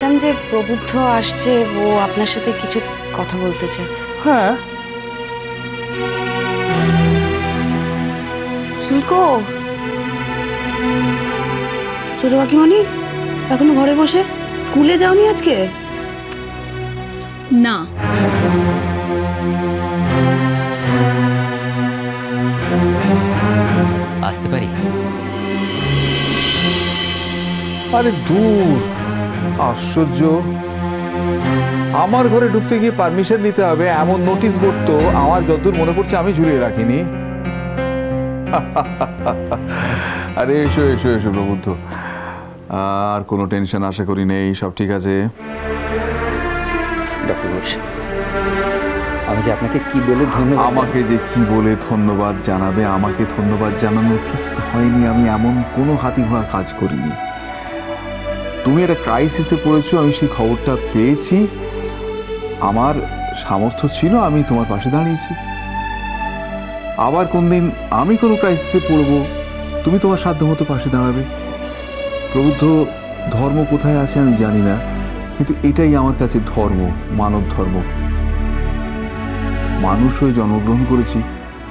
যে প্রবুদ্ধ আসছে, ও আপনার সাথে কিছু কথা বলতে চায়। হ্যাঁ, কি গো ছোট কাকিমণি, এখনো ঘরে বসে? স্কুলে যাওনি আজকে? না, আসতে পারি? আরে দূর, আশ্চর্য। আমার ঘরে ঢুকতে গিয়ে পারমিশন নিতে হবে এমন নোটিশ বোর্ড তো আমার যতদূর মনে পড়ছে আমি ঝুলিয়ে রাখিনি। আরে এসো এসো এসো প্রবুদ্ধ, আর কোনো টেনশন আশা করি নেই, সব ঠিক আছে। ডক্টর ঘোষ, আমি যে আপনাকে কি বলে ধন্যবাদ, আমাকে যে কি বলে ধন্যবাদ জানাবে, আমাকে ধন্যবাদ জানানোর কিছু হয়নি। আমি এমন কোনো হাতি ঘোড়া কাজ করিনি। তুমি একটা ক্রাইসিসে পড়েছো, আমি সেই খবরটা পেয়েছি, আমার সামর্থ্য ছিল, আমি তোমার পাশে দাঁড়িয়েছি। আবার কোনদিন আমি কোনো ক্রাইসিসে পড়বো, তুমি তোমার সাধ্য মতো পাশে দাঁড়াবে। প্রবুদ্ধ, ধর্ম কোথায় আছে আমি জানি না, কিন্তু এটাই আমার কাছে ধর্ম, মানব ধর্ম। মানুষ হয়ে জন্মগ্রহণ করেছি,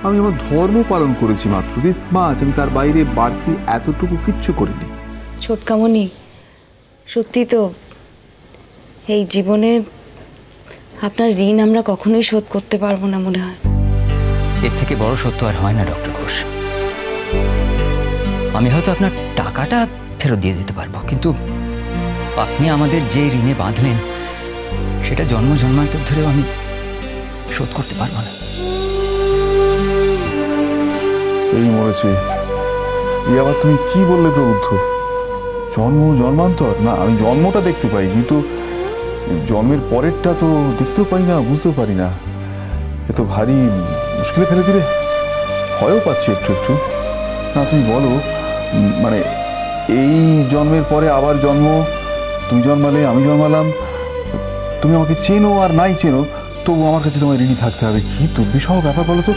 আমি আমার ধর্ম পালন করেছি মাত্র, দিস মাছ। আমি তার বাইরে বাড়তি এতটুকু কিচ্ছু করিনি। ছোটকামণি, সত্যি তো এই জীবনে আপনার ঋণ আমরা কখনোই শোধ করতে পারবো না মনে হয়। এর থেকে বড় সত্য আর হয় না ডক্টর ঘোষ। আমি হয়তো আপনার টাকাটা ফেরত দিয়ে দিতে পারবো, কিন্তু আপনি আমাদের যে ঋণে বাঁধলেন সেটা জন্ম জন্মান্তর ধরেও আমি শোধ করতে পারবো না। এই মরেছে, এই আবার তুমি কি বললে প্রবুদ্ধ? জন্ম জন্মান্তর? না, আমি জন্মটা দেখতে পাই, কিন্তু জন্মের পরেরটা তো দেখতেও পাই না, বুঝতেও পারি না। এ তো ভারী মুশকিলে ফেলে দিলে। ভয়ও পাচ্ছি একটু একটু। না, তুমি বলো, মানে এই জন্মের পরে আবার জন্ম, তুমি জন্মালে, আমি জন্মালাম, তুমি আমাকে চেনো আর নাই চেনো, তবু আমার কাছে তোমার ঋণী থাকতে হবে। কি দুর্বিষহ ব্যাপার বলো তো,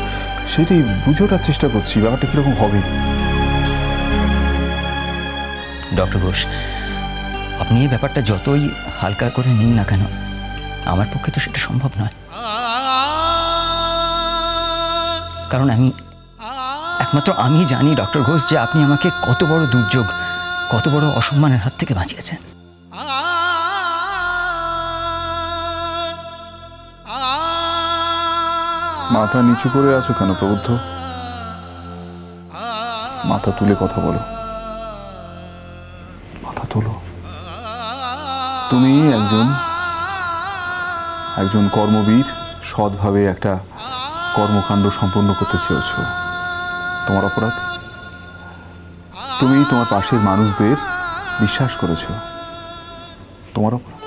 সেটাই বুঝে ওঠার চেষ্টা করছি, ব্যাপারটা কিরকম হবে। ডক্টর ঘোষ, আপনি এই ব্যাপারটা যতই হালকা করে নিন না কেন, আমার পক্ষে তো সেটা সম্ভব নয়। কারণ একমাত্র আমি জানি ডক্টর ঘোষ যে আপনি আমাকে কত বড় দুর্যোগ, কত বড় অসম্মানের হাত থেকে বাঁচিয়েছেন। মাথা নিচু করে আছো কেন প্রবুদ্ধ? মাথা তুলে কথা বলো, মাথা তোলো। তুমি একজন কর্মবীর, সৎভাবে একটা কর্মকাণ্ড সম্পন্ন করতে চেয়েছ। তোমার অপরাধ? তুমি তোমার পাশের মানুষদের বিশ্বাস করেছ, তোমার অপরাধ।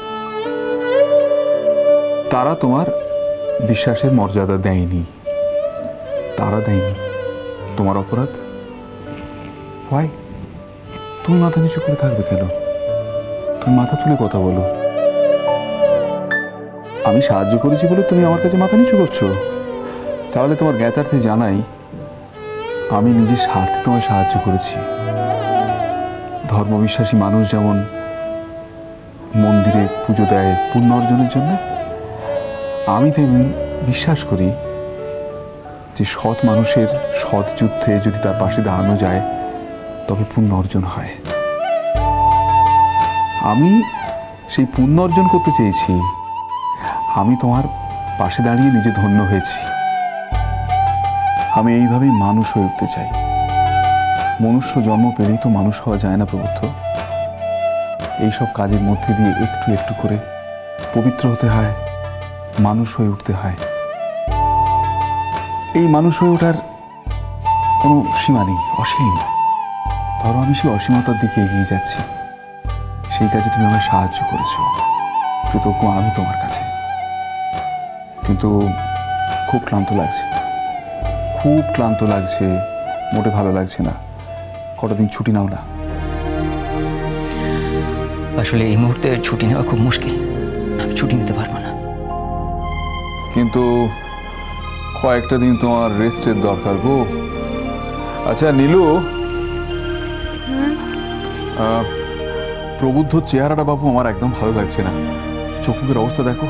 তারা তোমার বিশ্বাসের মর্যাদা দেয়নি, তারা দেয়নি, তোমার অপরাধ। হয় তুমি মাথা নিচু করে থাকবে কেন? তুমি মাথা তুলে কথা বলো। আমি সাহায্য করেছি বলে তুমি আমার কাছে মাথা নিচু করছো? তাহলে তোমার জ্ঞাতার্থে জানাই, আমি নিজের স্বার্থে তোমায় সাহায্য করেছি। ধর্মবিশ্বাসী মানুষ যেমন মন্দিরে পুজো দেয় পুণ্য অর্জনের জন্য, আমি তেমন বিশ্বাস করি যে সৎ মানুষের সৎ যুদ্ধে যদি তার পাশে দাঁড়ানো যায় তবে পুণ্য অর্জন হয়। আমি সেই পুণ্য অর্জন করতে চেয়েছি। আমি তোমার পাশে দাঁড়িয়ে নিজে ধন্য হয়েছি। আমি এইভাবেই মানুষ হয়ে উঠতে চাই। মনুষ্য জন্ম পেলেই তো মানুষ হওয়া যায় না প্রবুদ্ধ। এইসব কাজের মধ্যে দিয়ে একটু একটু করে পবিত্র হতে হয়, মানুষ হয়ে উঠতে হয়। এই মানুষ হয়ে ওঠার কোনো সীমা নেই, অসীম। ধরো আমি সেই অসীমতার দিকে এগিয়ে যাচ্ছি, সেই কাজে তুমি আমায় সাহায্য করেছ, কৃতজ্ঞ আমি তোমার কাছে। কিন্তু খুব ক্লান্ত লাগছে, খুব ক্লান্ত লাগছে, মোটে ভালো লাগছে না। কটা দিন ছুটি নাও না। আসলে এই মুহূর্তে ছুটি নেওয়া খুব মুশকিল, আমি ছুটি নিতে পারবো না। কিন্তু কয়েকটা দিন তোমার রেস্টের দরকার গো। আচ্ছা নীলু, প্রবুদ্ধ চেহারাটা বাবু আমার একদম ভালো লাগছে না। চোখ মুখের অবস্থা দেখো,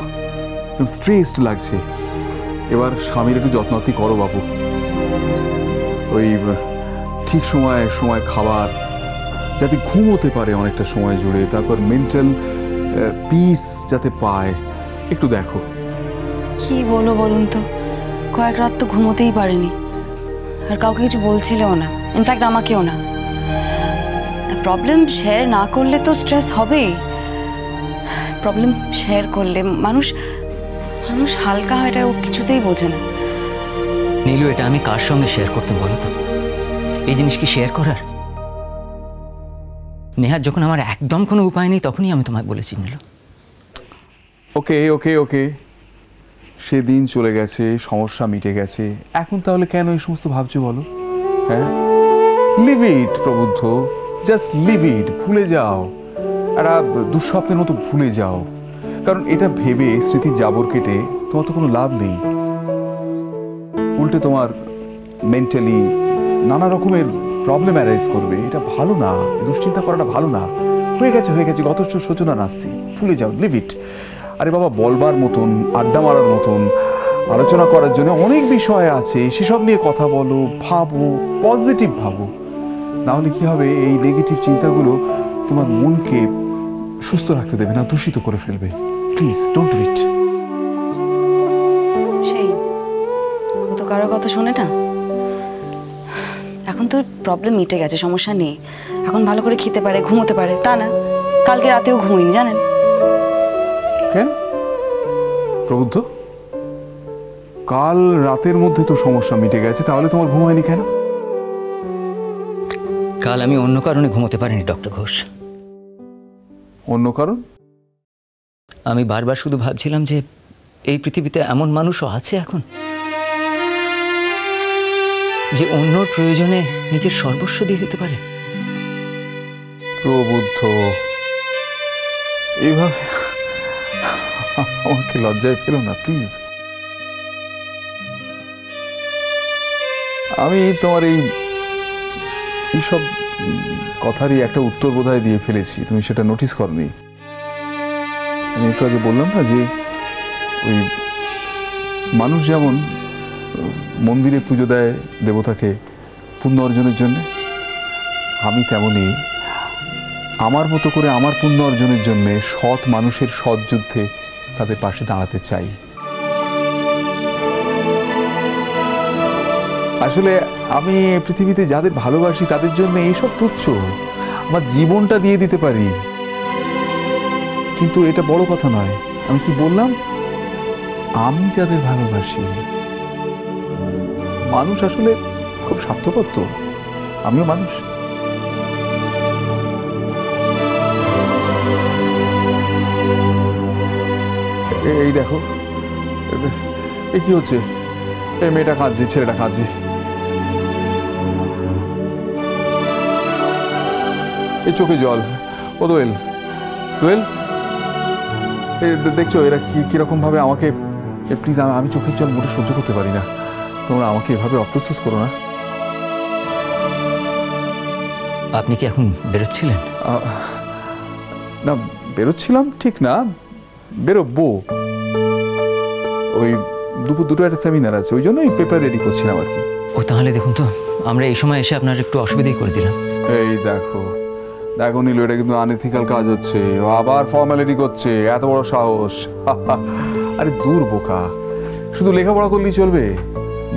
একদম স্ট্রেসড লাগছে। এবার স্বামীর একটু যত্নআত্তি করো বাবু। ওই ঠিক সময় সময় খাবার, যাতে ঘুমোতে পারে অনেকটা সময় জুড়ে, তারপর মেন্টাল পিস যাতে পায়, একটু দেখো। কি বলো বলুন তো, কয়েক রাত তো ঘুমোতেই পারেনি, আর কাউকে কিছু বলছিলও না, ইনফ্যাক্ট আমাকেও না। প্রবলেম শেয়ার না করলে তো স্ট্রেস হবেই। প্রবলেম শেয়ার করলে মানুষ মানুষ হালকা হয়, এটা ও কিছুতেই বোঝে না। নীলু, এটা আমি কার সঙ্গে শেয়ার করতে বলো তো? এই জিনিস কি শেয়ার করার? নেহার যখন আমার একদম কোনো উপায় নেই তখনই আমি তোমায় বলেছি নীলু। ওকে ওকে ওকে, সেদিন চলে গেছে, সমস্যা মিটে গেছে, এখন তাহলে কেন এই সমস্ত ভাবছো বলো? হ্যাঁ, leave it Prabuddha, just leave it, ভুলে যাও, একটা দুঃস্বপ্নের মতো ভুলে যাও। কারণ এটা ভেবে স্মৃতির জাবর কেটে তোমার তো কোনো লাভ নেই। উল্টে তোমার মেন্টালি নানা রকমের প্রবলেম অ্যারাইজ করবে। এটা ভালো না, দুশ্চিন্তা করাটা ভালো না। হয়ে গেছে হয়ে গেছে, যথেষ্ট সূচনা নাস্তি, ভুলে যাও, লিভ ইট। আরে বাবা, বলবার মতন, আড্ডা মারার মতন, আলোচনা করার জন্য অনেক বিষয় আছে, সেসব নিয়ে কথা বলো, ভাবো, পজিটিভ ভাবো। নাহলে কি হবে, এই নেগেটিভ চিন্তাগুলো তোমার মনকে সুস্থ রাখতে দেবে না, দূষিত করে ফেলবে। Please don't do it. সেই ও তো কারোর কথা শোনে না। এখন তো প্রবলেম মিটে গেছে, সমস্যা নেই, এখন ভালো করে খেতে পারে, ঘুমোতে পারে। তা না, কালকে রাতেও ঘুমোইনি জানেন। কেন প্রবুদ্ধ, কাল রাতের মধ্যে তো সমস্যা মিটে গেছে, তাহলে তোমার ঘুম হয়নি কেন? কাল আমি অন্য কারণে ঘুমোতে পারিনি ডক্টর ঘোষ। অন্য কারণ? আমি বারবার শুধু ভাবছিলাম যে এই পৃথিবীতে এমন মানুষও আছে এখন, যে অন্যর প্রয়োজনে নিজের সর্বস্ব দিয়ে দিতে পারে। প্রবুদ্ধ, এইভাবে আমাকে লজ্জায় ফেলো না প্লিজ। আমি তোমার এইসব কথারই একটা উত্তর বোধহয় দিয়ে ফেলেছি, তুমি সেটা নোটিস করনি। আমি একটু আগে বললাম না যে ওই মানুষ যেমন মন্দিরে পুজো দেয় দেবতাকে পুণ্য অর্জনের জন্য, আমি তেমনই আমার মতো করে আমার পুণ্য অর্জনের জন্য সৎ মানুষের সৎ যুদ্ধে তাদের পাশে দাঁড়াতে চাই। আসলে আমি পৃথিবীতে যাদের ভালোবাসি তাদের জন্য এইসব তুচ্ছ, আমার জীবনটা দিয়ে দিতে পারি। কিন্তু এটা বড় কথা নয়। আমি কি বললাম, আমি যাদের ভালোবাসি। মানুষ আসলে খুব স্বার্থপর, তো আমিও মানুষ। এই দেখো, এ কি হচ্ছে? এই মেয়েটা কাঁদছে, ছেলেটা কাঁদছে। এই চোখে জল। ও দোয়েল, দোয়েল, দেখছো এরা কিরকম ভাবে আমাকে, প্লিজ, আমি চোখের জল মোটে সহ্য করতে পারি না, তোমরা আমাকে এভাবে অপ্রস্তুত করো না। আপনি কি এখন বেরোচ্ছিলেন? না, বেরোচ্ছিলাম ঠিক না, বেরোবো। ওই দুপুর 2টা একটা সেমিনার আছে, ওই জন্য এই পেপার রেডি করছিলাম আর কি। ও তাহলে দেখুন তো, আমরা এই সময় এসে আপনার একটু অসুবিধাই করে দিলাম। এই দেখো দেখো নীলু, এটা কিন্তু আনএথিক্যাল কাজ হচ্ছে। ও আবার ফর্মালিটি করছে, এত বড় সাহস! আরে দূর বোকা, শুধু লেখাপড়া করলেই চলবে?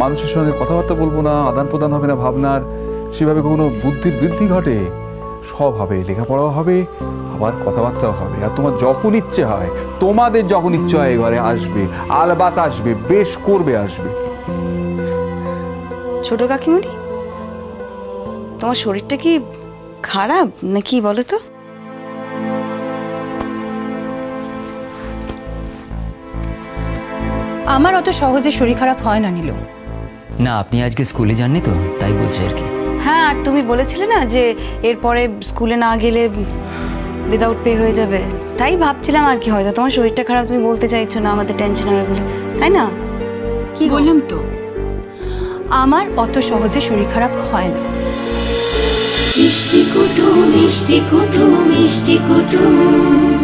মানুষের সঙ্গে কথাবার্তা বলবো না, আদান প্রদান হবে না ভাবনার, সেভাবে কোনো বুদ্ধির বৃদ্ধি ঘটে? সব হবে, লেখাপড়াও হবে, আবার কথাবার্তাও হবে। আর তোমার যখন ইচ্ছে হয়, তোমাদের যখন ইচ্ছে হয় ঘরে আসবে, আলবাত আসবে, বেশ করবে আসবে। ছোট কাকিমণি, তোমার শরীরটা কি খারাপ নাকি বলো তো? আমার অত সহজে শরীর খারাপ হয় না নীলু। না, আপনি আজকে স্কুলে যাননি তো, তাই বলছি আর কি। হ্যাঁ, আর তুমি বলেছিলে না যে এরপরে স্কুলে না গেলে উইদাউট পে হয়ে যাবে, তাই ভাবছিলাম আর কি, হয়তো তোমার শরীরটা খারাপ, তুমি বলতে চাইছো না আমাদের টেনশন হবে বলে, তাই না? কি বললাম তো, আমার অত সহজে শরীর খারাপ হয় না। মিষ্টি কুটুম মিষ্টি কুটুম মিষ্টি কুটুম।